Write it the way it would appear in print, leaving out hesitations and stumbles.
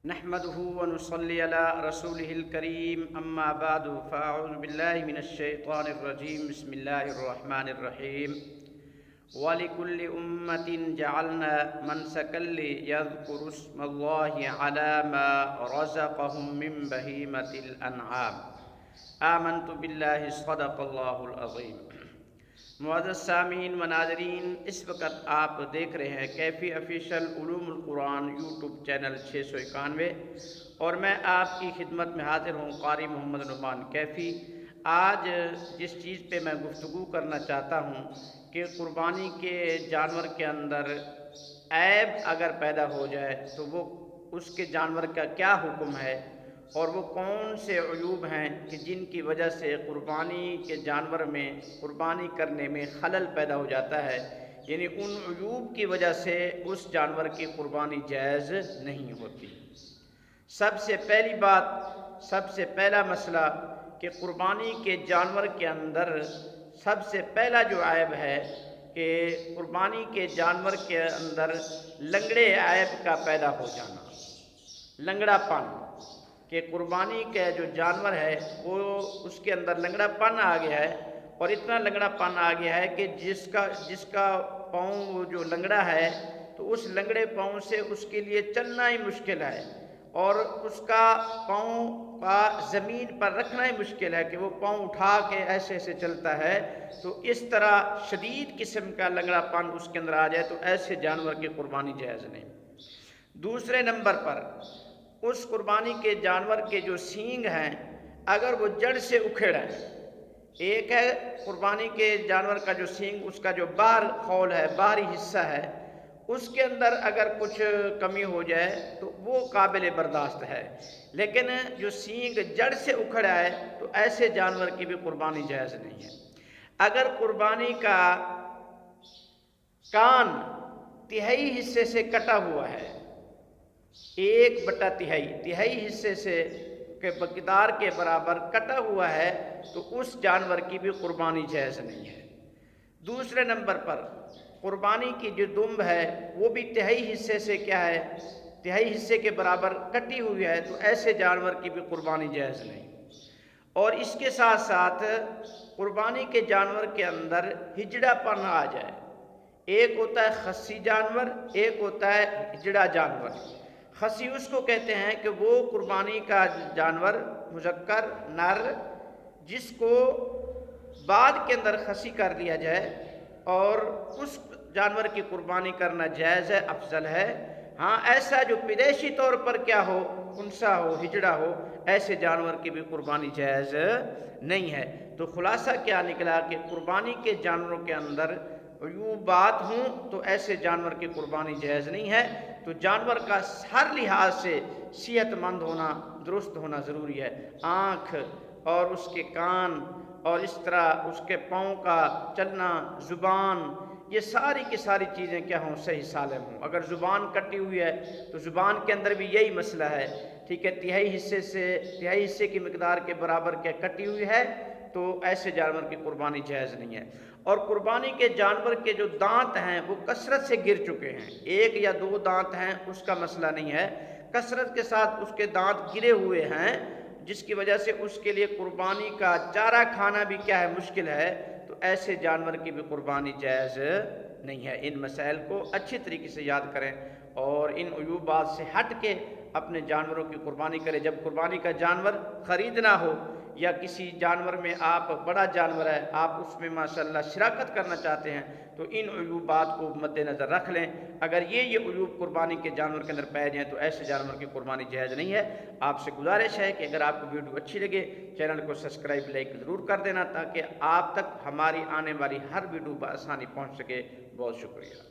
نحمده ونصلي على رسوله الكريم اما بعد فاعوذ بالله من الشيطان الرجيم بسم الله الرحمن الرحيم ولكل أمة جعلنا منسكا ليذكروا اسم الله على ما رزقهم من بهيمة الأنعام آمنت بالله صدق الله العظيم۔ معزز سامعین و ناظرین، اس وقت آپ دیکھ رہے ہیں کیفی آفیشل علوم القرآن یوٹیوب چینل 691 اور میں آپ کی خدمت میں حاضر ہوں قاری محمد نعمان کیفی۔ آج جس چیز پہ میں گفتگو کرنا چاہتا ہوں کہ قربانی کے جانور کے اندر عیب اگر پیدا ہو جائے تو وہ اس کے جانور کا کیا حکم ہے اور وہ کون سے عیوب ہیں کہ جن کی وجہ سے قربانی کے جانور میں قربانی کرنے میں خلل پیدا ہو جاتا ہے، یعنی ان عیوب کی وجہ سے اس جانور کی قربانی جائز نہیں ہوتی۔ سب سے پہلی بات، سب سے پہلا مسئلہ کہ قربانی کے جانور کے اندر سب سے پہلا جو عیب ہے کہ قربانی کے جانور کے اندر لنگڑے عیب کا پیدا ہو جانا، لنگڑا پن، کہ قربانی کا جو جانور ہے وہ اس کے اندر لنگڑا پن آ گیا ہے، اور اتنا لنگڑا پن آ گیا ہے کہ جس کا پاؤں وہ جو لنگڑا ہے تو اس لنگڑے پاؤں سے اس کے لیے چلنا ہی مشکل ہے، اور اس کا پاؤں کا زمین پر رکھنا ہی مشکل ہے کہ وہ پاؤں اٹھا کے ایسے ایسے چلتا ہے۔ تو اس طرح شدید قسم کا لنگڑا پن اس کے اندر آ جائے تو ایسے جانور کی قربانی جائز نہیں۔ دوسرے نمبر پر اس قربانی کے جانور کے جو سینگ ہیں اگر وہ جڑ سے اکھڑیں، ایک ہے قربانی کے جانور کا جو سینگ، اس کا جو باہر خول ہے، باہری حصہ ہے، اس کے اندر اگر کچھ کمی ہو جائے تو وہ قابل برداشت ہے، لیکن جو سینگ جڑ سے اکھڑ آئے تو ایسے جانور کی بھی قربانی جائز نہیں ہے۔ اگر قربانی کا کان تہائی حصے سے کٹا ہوا ہے، 1/3 تہائی حصے سے کے مقدار کے برابر کٹا ہوا ہے تو اس جانور کی بھی قربانی جائز نہیں ہے۔ دوسرے نمبر پر قربانی کی جو دمب ہے وہ بھی تہائی حصے سے کیا ہے، تہائی حصے کے برابر کٹی ہوئی ہے تو ایسے جانور کی بھی قربانی جائز نہیں۔ اور اس کے ساتھ ساتھ قربانی کے جانور کے اندر ہجڑا پن آ جائے، ایک ہوتا ہے خصی جانور، ایک ہوتا ہے ہجڑا جانور۔ خصی اس کو کہتے ہیں کہ وہ قربانی کا جانور مذکر نر جس کو بعد کے اندر خصی کر لیا جائے اور اس جانور کی قربانی کرنا جائز ہے، افضل ہے۔ ہاں ایسا جو پیدائشی طور پر کیا ہو، انسا ہو، ہجڑا ہو، ایسے جانور کی بھی قربانی جائز نہیں ہے۔ تو خلاصہ کیا نکلا کہ قربانی کے جانوروں کے اندر عیوبات ہوں تو ایسے جانور کی قربانی جائز نہیں ہے۔ تو جانور کا ہر لحاظ سے صحت مند ہونا، درست ہونا ضروری ہے۔ آنکھ اور اس کے کان اور اس طرح اس کے پاؤں کا چلنا، زبان، یہ ساری کی ساری چیزیں کیا ہوں، صحیح سالم ہوں۔ اگر زبان کٹی ہوئی ہے تو زبان کے اندر بھی یہی مسئلہ ہے، ٹھیک ہے، تہائی حصے کی مقدار کے برابر کیا کٹی ہوئی ہے تو ایسے جانور کی قربانی جائز نہیں ہے۔ اور قربانی کے جانور کے جو دانت ہیں وہ کثرت سے گر چکے ہیں، 1 یا 2 دانت ہیں اس کا مسئلہ نہیں ہے، کثرت کے ساتھ اس کے دانت گرے ہوئے ہیں جس کی وجہ سے اس کے لیے قربانی کا چارہ کھانا بھی کیا ہے، مشکل ہے، تو ایسے جانور کی بھی قربانی جائز نہیں ہے۔ ان مسائل کو اچھی طریقے سے یاد کریں اور ان عیوبات سے ہٹ کے اپنے جانوروں کی قربانی کریں۔ جب قربانی کا جانور خریدنا ہو یا کسی جانور میں آپ بڑا جانور ہے آپ اس میں ماشاءاللہ شراکت کرنا چاہتے ہیں تو ان عیوبات کو مد نظر رکھ لیں۔ اگر یہ عیوب قربانی کے جانور کے اندر پائے جائیں تو ایسے جانور کی قربانی جائز نہیں ہے۔ آپ سے گزارش ہے کہ اگر آپ کو ویڈیو اچھی لگے چینل کو سبسکرائب لائک ضرور کر دینا تاکہ آپ تک ہماری آنے والی ہر ویڈیو بآسانی پہنچ سکے۔ بہت شکریہ۔